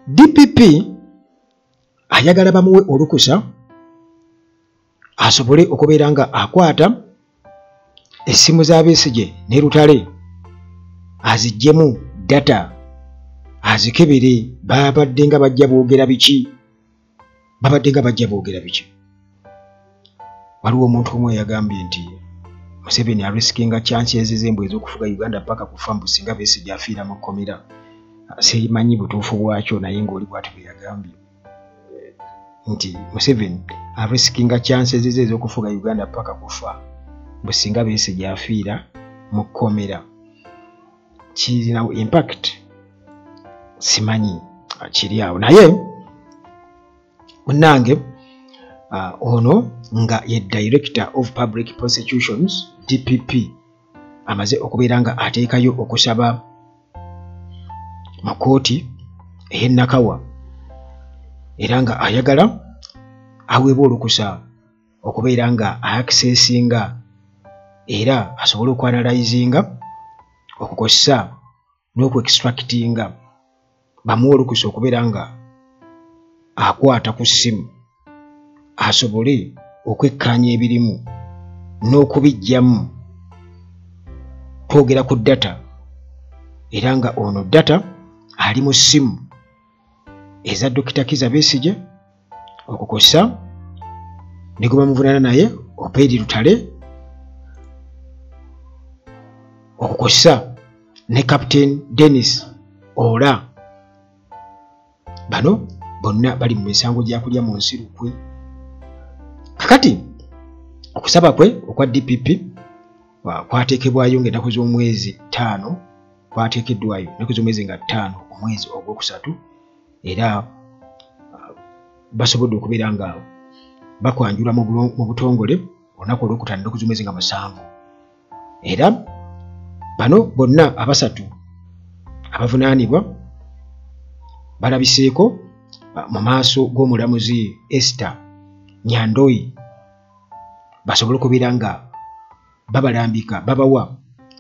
DPP ayagala bamuwe olukusa asobole okubeera nga akwata essimu za Besigye ne Lutale aziggyemu data azikebere. Babadde nga bajja boogera biki? Waliwo omuntu omwe yagambye nti Museveni arisikinga chances ez'embwe ez'okufuga Uganda paka kufa mbu singa Besigye afiira mu kkomera. Simanyi butuufu bwakyo naye ng'oli bw'ati bwe yagambye nti Museveni arisikinga chances ez'okufuga Uganda paka kufa mbu singa Besigye afiira mu kkomera. Kirina impact simanyi kiri awo naye munnange ono nga ye Director of Public Prosecutions DPP amaze okubeera nga ateekayo okusaba mu kkooti ey'e Nakawa era nga ayagala aweebwa olukusa okubeera nga accessinga era asobole okuanalyzinga okukozesa n'okuextractinga bamuwe olukusa okubeera nga akwata ku ssimu asobole okwekkaanya ebirimu n'okubijjamu. Twogera ku data era nga ono data ali mu ssimu eza Dr. Kizza Besigye okukozesa ne gwe bamuvunaana naye Opeedi Lutale okukozesa ne Captain Dennis Ola. Bano bonna bali mu misango gya kulya mu nsi lukwe. Kakati okusaba kwe okwa DPP kwateekebwayo ng'ennaku z'omwezi 5 kwateekeddwayo ennaku z'omwezi nga 5 omwezi ogwokusatu era basobodde okubeera nga bakwanjula mu butongole olunaku olwokutaano ennaku z'omwezi nga 7 era bano bonna abasatu abavunaanibwa balabiseeko mu maaso g'omulamuzi Esther Nyandoyi basobole okubeera nga babalambika babawa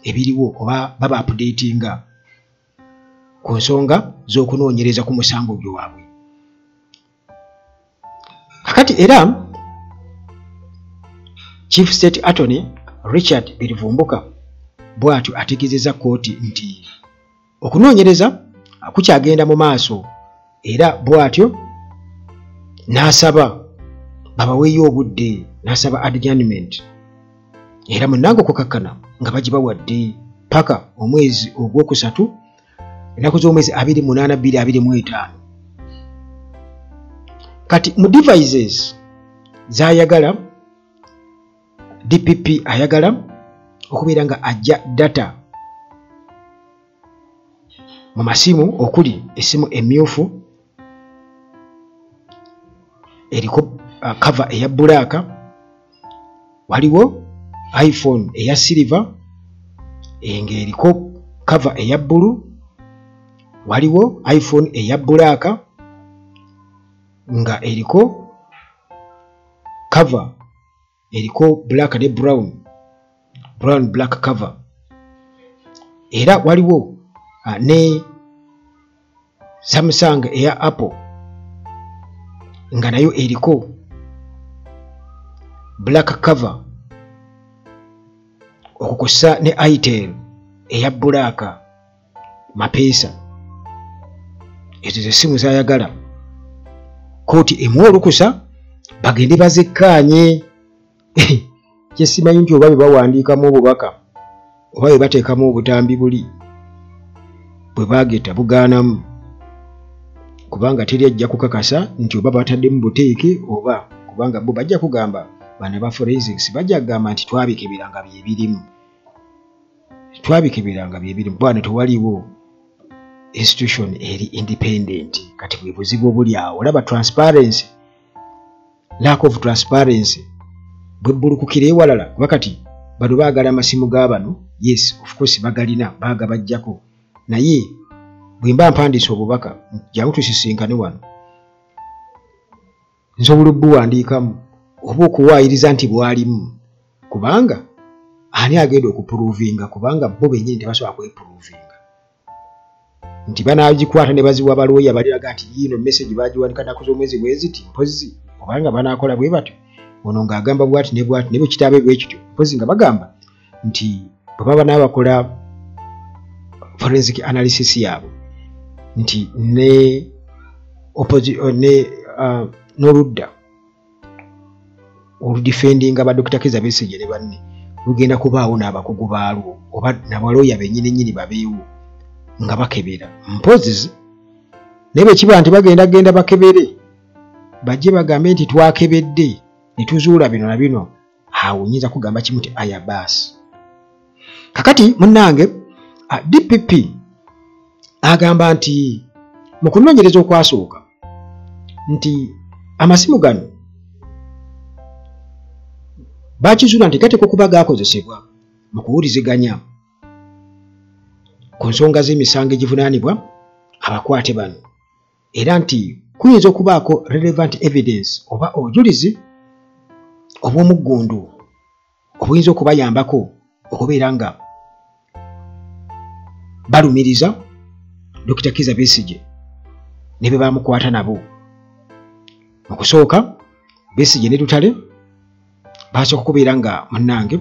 ebiriwo oba baba updatinga ku nsonga z'okunoonyereza ku musango gwe waabwe. Kakati era Chief State Attorney Richard Birivumbuka bw'atyo ategeezezza kkooti nti okunoonyereza kukyagenda mu maaso era bw'atyo n'asaba babaweeyo obudde n'asaba adjournment era munnange okukakkana nga bagibawadde paka omwezi ogwokusatu ennaku z'omwezi 28-25. Kati mu devices z'ayagala DPP ayagala okubeera nga ajja data mu masimu okuli essimu emmyufu eriko cover eya bbulaaka, waliwo iPhone eya silver ng'eriko cover eya bbulu, waliwo iPhone eya bbulaaka nga eriko cover eriko black ne brown black cover era waliwo ne Samsung eya Apple nga nayo eriko black cover okukosa ne Itel eya bbulaaka mapeesa. Ezo ze simu zayagala kooti emuwa olukusa bagende bazekkaanye. Kyesimanyi nti oba bwe bawandiikamu obubaka oba bwe bateekamu obutambi buli bwe baageta bugaanamu kubanga teri ajja kukakasa nti oba bataddemu buteeke oba kubanga bo bajja kugamba bana ba forensics bajja kugamba nti twabikeberanga bye birimu bwana tewaliwo institution eri independent. Kati bwe buzibu obuli awo olaba transparency, lack of transparency bwe bulukukira ewalala kuba kati bano baagala amasimu g'abano yes of course bagalina baagabajjako naye bwe mba mpandiisa obubaka jangu tusisinkane wano nsobola obbuwandiikamu oba okuwaayiriza nti bwalimu kubanga ani agenda okupuruvinga kubanga bo bennyini tebasobola kwepuruvinga. nti banagikwata ne baziwa balooya baliraga nti yino message bagiwanika nnaku z'omwezi bweziti mpozi obanga banaakola bwe batyo ono ng'agamba bwati ne bwati ne bwe kitaabe bwe kityo mpozi nga bagamba nti bwe baba n'abakola forensic analysis yaabwe nti n'oludda oludifendinga ba Dr. Kizza Besigye ne banne lugenda kubaawo n'abakugu baalwo oba n'abalooya bennyini babeewo nga bakebera mpozi naye bwe kiba nti bagenda bakebere bajje bagambe nti twakebedde ne tuzuula bino na bino awo nyinza kugamba kimu ti aya baasi. Kakati munnange DPP agamba nti mu kunoonyereza okwasooka nti amasimu gano bakizuula nti gateekwa okuba gaakozesebwa mu kuwuliziganya ku nsonga z'emisango egivunaanibwa abakwate bano era nti kuyinza okubaako relevant evidence oba obujulizi obw'omuggundu obuyinza okubayambako okubeera nga balumiriza Dr. Kizza Besigye ne be bamukwata nabo. Mu kusooka Besigye ne Lutale basooka okubeera nga munnange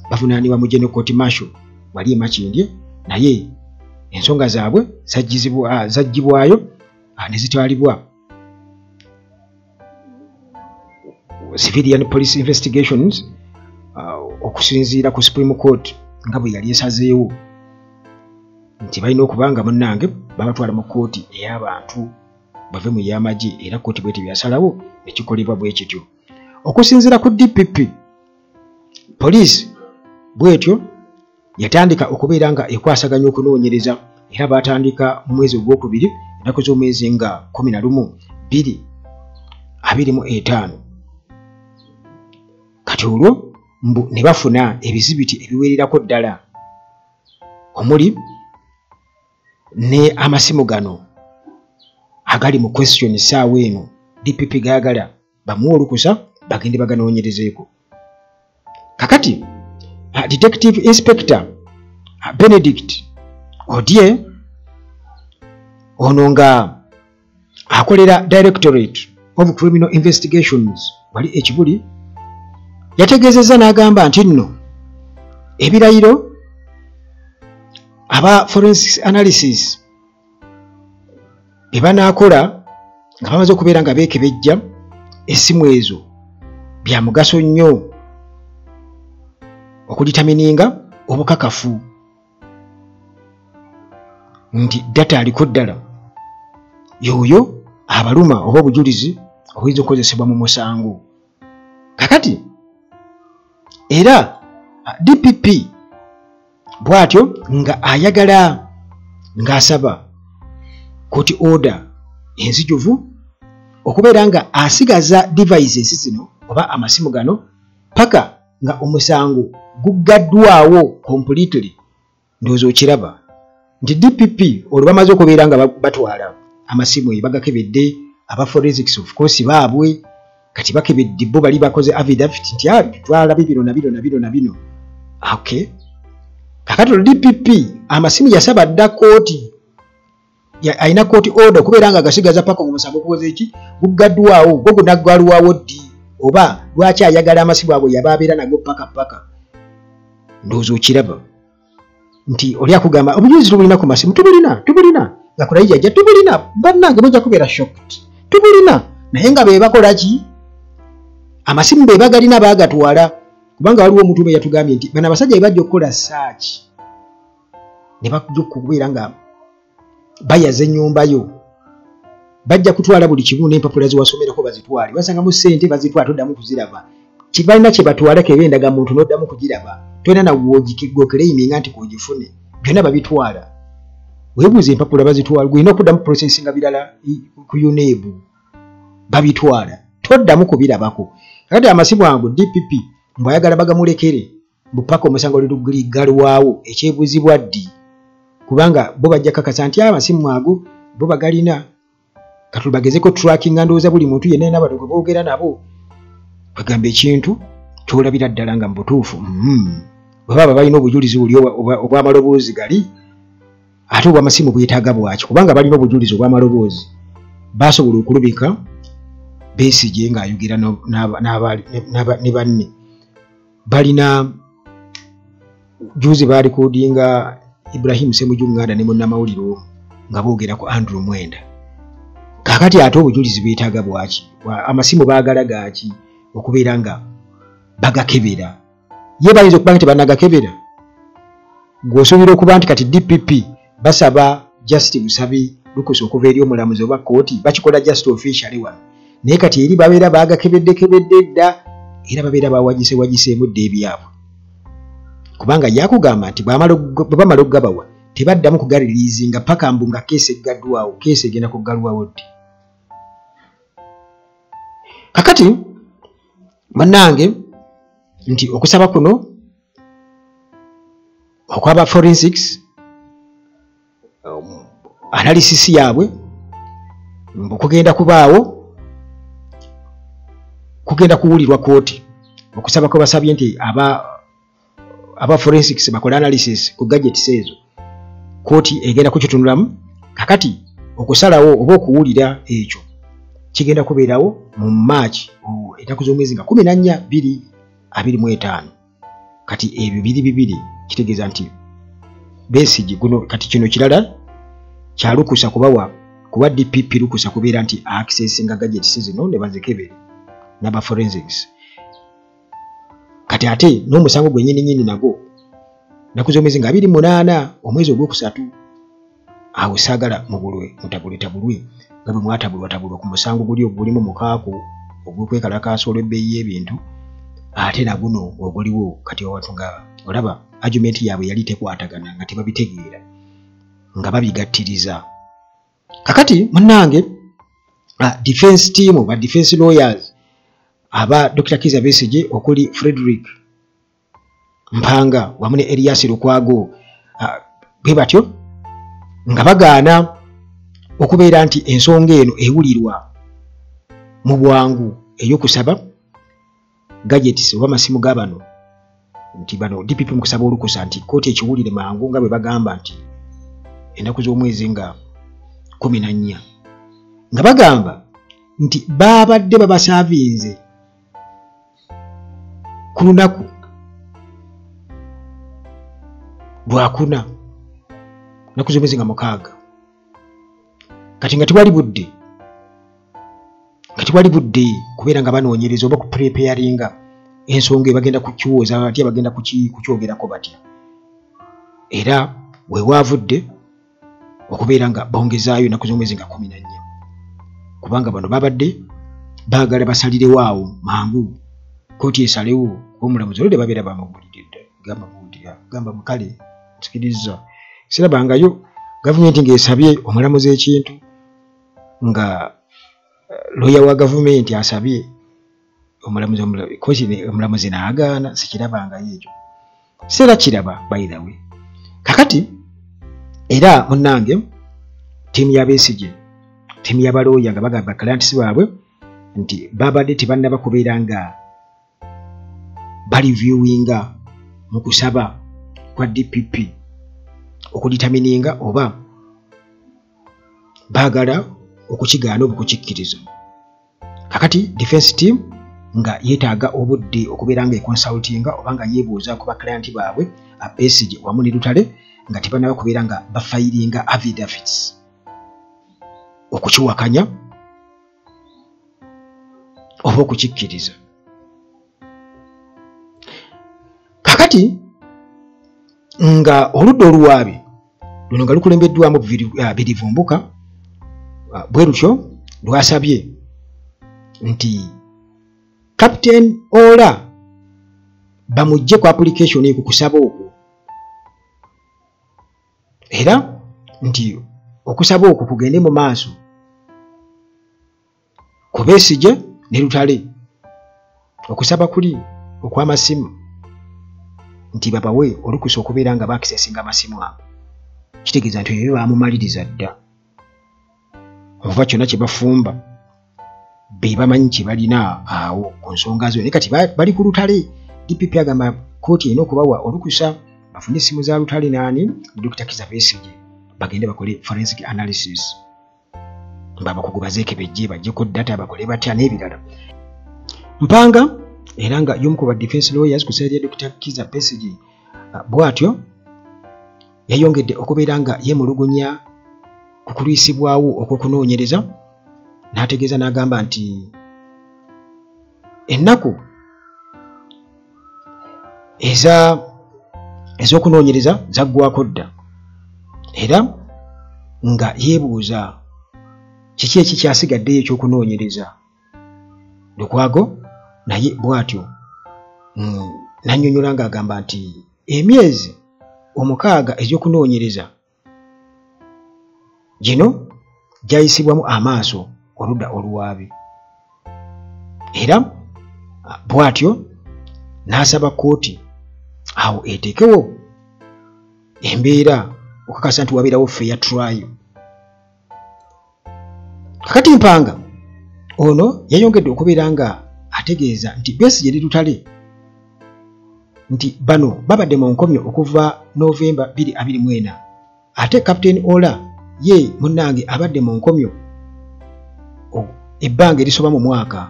bavunaanibwa mu General Court Martial wali e Makindye naye ensonga zaabwe zaggibwayo ne zitwalibwa civilian police investigations okusinziira ku Supreme Court nga bwe yali esazeewo nti balina okubanga munnange babatwala mu kooti ey'abantu bave mu y'amagye era kooti bwete byasalawo nekikolebwa bwe kityo. Okusinziira ku DPP poliisi bwetyo yatandika okubeera nga ekwasaganya okunoonyereza era batandika mu mwezi ogwokubiri ennaku z'omwezi nga 11/2/25 kati olwo ne bafuna ebizibiti ebiwererako ddala omuli ne amasimu gano agali mu question saawa eno DPP gaagala bamuwa olukusa bagende baganoonyerezeeko. Kakati Detective Inspector Benedict Odie ono nga akolera Directorate of Criminal Investigations wali ekibuli yategeezezza n'agamba nti nno ebirayiro aba forensic analysis bye banaakola nga bamaze okubeera nga beekebejja essimu ezo bya mugaso nnyo okuditamininga obukakafu nti data aliko ddala yoyo abaluma oba obujulizi obuyinza okukozesebwa mu musango. Kakati era DPP bw'atyo nga ayagala ng'asaba court order enzijuvu okubeera nga asigaza devices zino oba amasimu gano paka nga omusango guggaddwawo completely. Ndowooza okiraba nti DPP olwo bamaze okubeera nga batwala amasimu eyo bagakebedde aba forensics of course baabwe kati bakebedde bo bali bakoze affidavit nti twalabe bino na bino na bino na bino. Okay, kakati DPP amasimu yasaba dda kooti alina kooti order okubeera nga agasigaza paka omusango gukoze eki guggaddwawo gwo gunaggwalwawo ddi oba lwaki ayagala amasimu ago yabaabeera nago paka. Ndowooza okiraba nti oli akugamba obujulizi tubulina ku masimu tubulina nga kulayijajja tubulina bannange mujja kubeera shocked tubulina naye nga be bakola ki amasimu be bagalina baagatwala kubanga waliwo omuntu be yatugambye nti bano abasajja be bajja okukola search ne bajja okubeera nga bayaza ennyumba yo bajja kutwala buli kimu n'empapula ziwasomerako bazitwale basangamu ssente bazitwala toddamu kuziraba kibalina kye batwala kebendaga muntu n'oddamu kugiraba tolina nawogikiggokereiminga nti kugifune byonna babitwala weebuuza empapula bazitwala gwina okuddamu processinga birala ku UNEB babitwala toddamu kubirabako. Kakati amasimu ago DPP mbwayagala bagamulekere bupaka omusango liggalwawo ekyebuuzibwa ddi kubanga bo bajja kakasa nti amasimu ago bo bagalina katubagezeko tracking ndowooza buli muntu yenna n'abadogo boogera nabo bagamba ekintu kyolabira ddala nga mubutuufu bwe baba balina obujulizi buli obw'amaloboozi gali ate obw'amasimu bwetaaga bwaki kubanga balina obujulizi obw'amaloboozi basobola okulubika Besigye ng'ayogera ne banne balina juzi baalikodinga Ibrahim Ssemujjunganda ne munnamawulire omu nga boogera ku Andrew Mwenda. Kaakati ate obujulizi bwetaaga bwaki amasimu baagala gaaki okubeera nga bagakebera ye bayinza okuba nti bannagakebera gw'osuubira okuba nti kati DPP basaba Just Busabe lukusa okuva eri omulamuzi oba kooti bakikola just officially wano naye kati eri babeera baagakebedde dda era babeera bawagiseemu dda ebyabwe kubanga yakugamba nti bwe bamala okugabawa tebaddamu kugaliriizinga paka mbu nga keesi eggaddwawo keesi egenda kuggalwawo ddi. Kakati bannange nti okusaba kuno okwaba forensics analysis yaabwe kugenda kubaawo kugenda kuwulirwa kooti okusaba kwe basabye nti aba forensics bakola analysis ku gadgets ezo kooti egenda kukitunulamu. Kakati okusalawo oba okuwulira ekyo kigenda kubeerawo mu March ennaku z'omwezi nga 14 2025. Kati ebyo bibiri kitegeeza nti Besigye guno kati kino kirala kyalukusa kuba DPP lukusa kubeera nti accessinga gadgets zino ne bazikebere n'aba forensics. Kati ate n'omusango gwennyini nagwo ennaku z'omwezi nga 28 omwezi ogwokusatu awo saagala mubulwe mutabulwe nga bwe mwatabulwa ku musango gulimu mukaaku ogw'okwekalakaasa olw'ebbeeyi y'ebintu ate na guno oguliwo kati awantu nga olaba argument yaabwe yali tekwatagana nga tebabitegeera nga babigattiriza. Kakati munnange defense team ba defense lawyers aba Dr. Kizza Besigye okuli Frederick Mpanga wamu ne Elias Lukwago bwe batyo nga bagaana okubeera nti ensonga eno ewulirwa mu bwangu ey'okusaba gadgets oba amasimu g'abano nti bano DPP mu kusaba olukusa nti kooti ekiwulire mangu nga bwe bagamba nti ennaku z'omwezi nga 14 nga bagamba nti babadde babasaavinze ku lunaku lwakuna ennaku z'omwezi nga 6 kati nga tewali budde kubeera nga banoonyereza oba kupreparinga ensonga ebagenda kukiwooza batya bagenda kukyogerako batya era wewaavudde okubeera nga bongezaayo ennaku z'omwezi nga 14 kubanga bano babadde baagala basalirewo awo mangu kooti esalewo omulamuzi olwo babeera bamubuulidde gamba mukale nsikiriza sirabangayo gavumenti ng'esabye omulamuzi ekintu nga lawyer wa gavumenti asabye omulamuzi n'agaana sikirabangayo ekyo sera kiraba by the way. Kakati era munnange tiimu ya Besigye tiimu y'abalooya nga bagamba clients baabwe nti babadde tebannaba kubeera nga baliviewinga mu kusaba kwa DPP okuditamininga oba baagala okukigaana oba okukikkiriza. Kakati defense team nga yeetaaga obudde okubeera nga econsultinga oba nga yeebuuza ku baklayant baabwe Besigye wamu ne Lutale nga tebannaba kubeera nga bafayiringa affidavits okukiwakanya oba okukikkiriza. Kakati nga oludda oluwaabi luno nga lukulembeddwamu Birivumbuka bwe lutyo lwasabye nti Captain Ola bamujje ku application ku kusaba okwo era nti okusaba okwo kugende mu maaso ku Besigye ne Lutale okusaba kuli okw'amasimu nti babawe olukusa okubeera nga bakisesinga amasimu abo kitegeeza nti ebyo bamumaliriza dda oba kyonna kye bafumba be bamanyi kye balina awo ku nsonga zo naye kati bali ku Lutale. DPP agamba kooti erina okubawa olukusa bafune essimu za Lutale naani Dr. Kizza Besigye bagende bakole forensic analysis babakugu bazeekebejje bajjeko data bakole batya n'ebirala. Mpanga era nga y'omu ku ba defense lawyers ku side ya Dr. Kizza Besigye bw'atyo yayongedde okubeera nga yeemulugunya ku kulwisibwawo okw'okunoonyereza n'ategeeza n'agamba nti ennaku ez'okunoonyereza zaggwako dda era nga yeebuuza kiki ekikyasigaddeyo ekyokunoonyereza. Lukwago naye bw'atyo n'annyonnyola ng'agamba nti emyezi 6 egy'okunoonyereza gino gyayisibwamu amaaso oludda oluwaabi era bw'atyo n'asaba kkooti awo eteekewo embeera okukakasa nti wabeerawo fair trial. Kakati Mpanga ono yayongedde okubeera nga ategeeza nti Besigye Lutale nti bano babadde mu nkomyo okuva Novemba 2024 ate Captain Ola ye munnange abadde mu nkomyo ebbanga erisoba mu mwaka,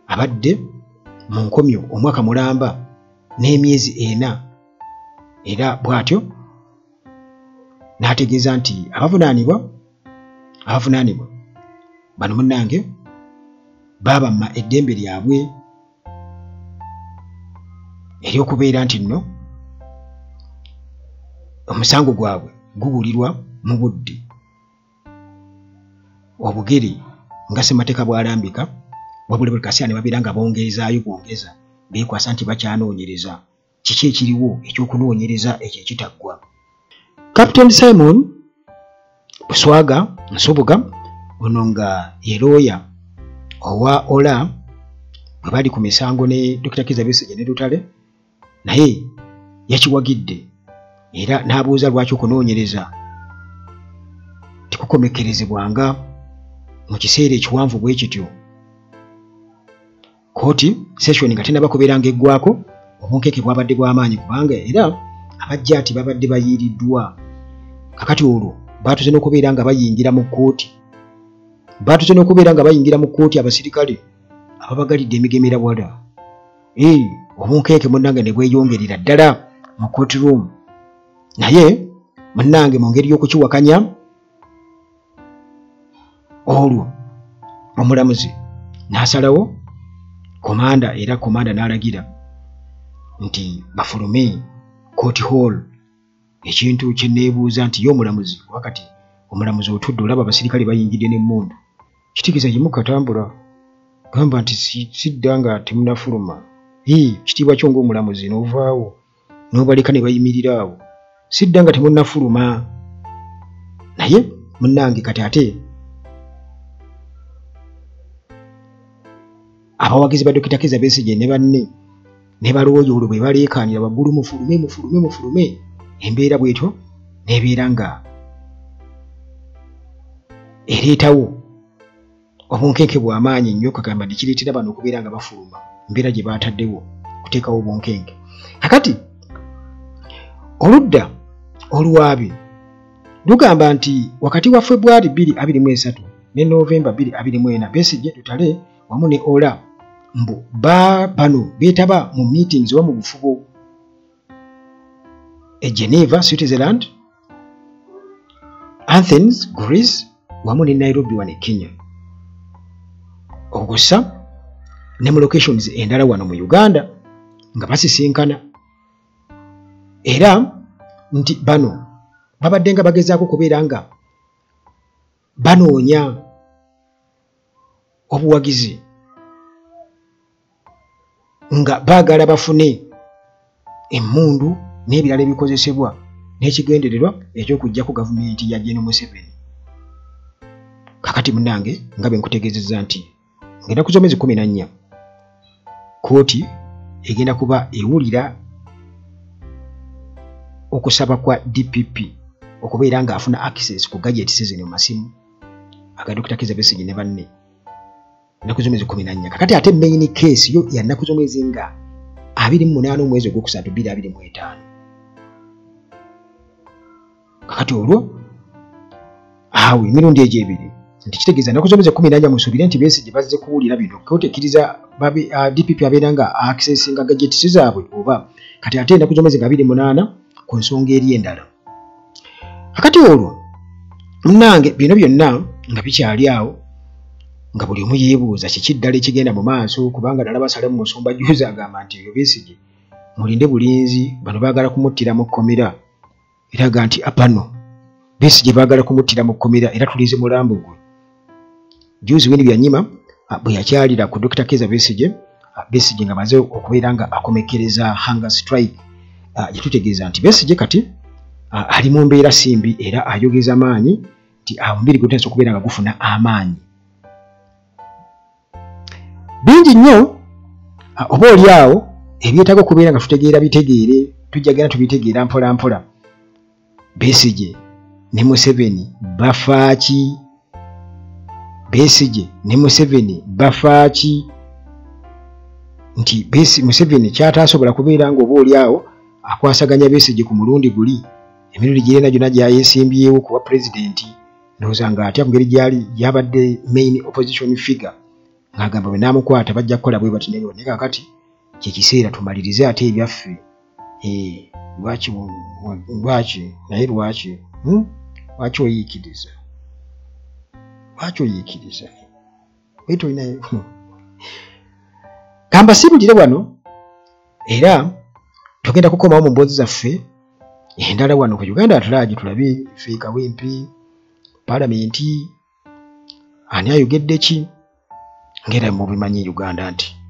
abadde mu nkomyo omwaka mulamba n'emyezi 4 era bw'atyo n'ategeeza nti abavunaanibwa bano munnange baabamma eddembe lyabwe ery'okubeera nti nno omusango gwabwe guwulirwa mu budde obugere nga ssemateeka bw'alambika wabula buli kaseera ne babeera nga bongeza beekwasa nti bakyanoonyereza kiki ekiriwo ekyokunoonyereza ekyo ekitaggwa. Captain Simon Buswaga Nsubuga ono nga ye looya owa Ola bwe bali ku misango ne Dr. Kizza Besigye ne Lutale naye yakiwagidde era n'abuuza lwaki okunoonyereza tekukomekerezebwanga mu kiseera ekiwanvu bwe kityo. Kooti session nga tennaba kubeera ng'eggwako obunkenke bwabadde bw'amaanyi kubanga era abajjaati babadde bayiiriddwa. Kakati olwo baatuze n'okubeera nga bayingira mu kkooti abasirikale ababagalidde emigemera wala. Obunkenke munnange ne bweyongerera ddala mu court room naye munnange mu ngeri y'okukiwakanya olwo omulamuzi n'asalawo komanda n'alagira nti bafulume court hall. Ekintu kye neebuuza nti y'omulamuzi wakati omulamuzi otudde olaba abasirikale bayingidde n'emmundu kitegeeza yimukatambula gamba nti sidda nga temunafuluma kitiibwa kyo ng'omulamuzi n'ovaawo n'obaleka ne bayimirira awo sidda nga temunafuluma. Naye munnange kati ate abawagizi ba Dr. Kizza Besigye ne banne ne balooyo olwo bwe baleekaanira waggulu mufulume embeera bwetyo n'ebeera nga ereetawo obunkenke bw'amaanyi nnyo kagamba nekireetera bano okubeera nga bafuluma embeera gye baataddewo kuteekawo obunkenke. Kakati oludda oluwaabi lugamba nti wakati wa February 2023 ne November 2024 Besigye Lutale wamu ne Ola mbu bano beetaba mu meetings oba mu bufubo Geneva, Switzerland, Athens, Greece, wamu ne Nairobi wane Kenya. Ogusa ne mu locations endala wano mu Uganda nga basisinkana. Era nti bano babadde nga bagezaako kubeera nga banoonya obuwagizi nga baagala bafune emmundu n'ebirala ebikozesebwa n'ekigendererwa eky'okuggyako gavumenti ya General Museveni. Kakati munnange nga bwe nkutegeezezza nti ng'ennaku z'omwezi 14 kooti egenda kuba ewulira okusaba kwa DPP okubeera ng'afuna access ku gadgets zino mu masimu aga Dr. Kizza Besigye ne banne ennaku z'omwezi 14. Kakati ate main case yo ya nnaku z'omwezi nga 28 omwezi ogwokusatu 2025. kakati olwo awo emirundi egyo ebiri nti kitegeeza ennaku zomeze 14 musuubire nti Besigye bazze kuwulira bino kooti ekkiriza DPP abeera nga accessinga gadgets zaabwe oba kati ate ennaku zomeze nga 28 ku nsonga eri endala. Kakati olwo munnange bino byonna nga bikyali awo nga buli omu yeebuuza kiki ddala ekigenda mu maaso kubanga ddala basale mu musumba juuzi agamba nti eyo Besigye mulinde bulinzi bano baagala kumuttira mu kkomera eraga nti apano Besigye baagala kumuttira mu kkomera era tulize mulambo gwe. Juuzi Winnie Byanyima bwe yakyalira ku Dr. Kizza Besigye nga amaze okubeera nga akomekereza hunger strike yatutegeeza nti Besigye kati ali mu mbeera simbi era ayogeza maanyi nti omubiri gwe gutandise okubeera nga gufuna amaanyi. Bingi nnyo oba oli awo ebyetaaga okubeera nga tutegeera bitegeere tujja genda tubitegeera mpola mpola. Besigye ne Museveni bafaaki? Besigye ne Museveni bafaaki? Nti Museveni kyataasobola kubeera nga oba oli awo akwasaganya Besigye ku mulundi guli emirundi gy'erina gyonna gy'ayeesimbyewo kuba pulezidenti ndowooza ng'atya ku ngeri gy'ali gy'abadde main opposition figure ng'agamba bwe naamukwata bajja kukola bwe bati naye kakati kyekiseera tumalirize ate ebyaffe. Lwaki naye lwaki oyiikiriza waitu olina kamba sibulire wano era tugenda kukomawo mu mboozi zaffe endala wano ku Uganda Atlagi tulabe ffe Kawempe Palamenti ani ayogedde ki ngera mu bimanyi Uganda nti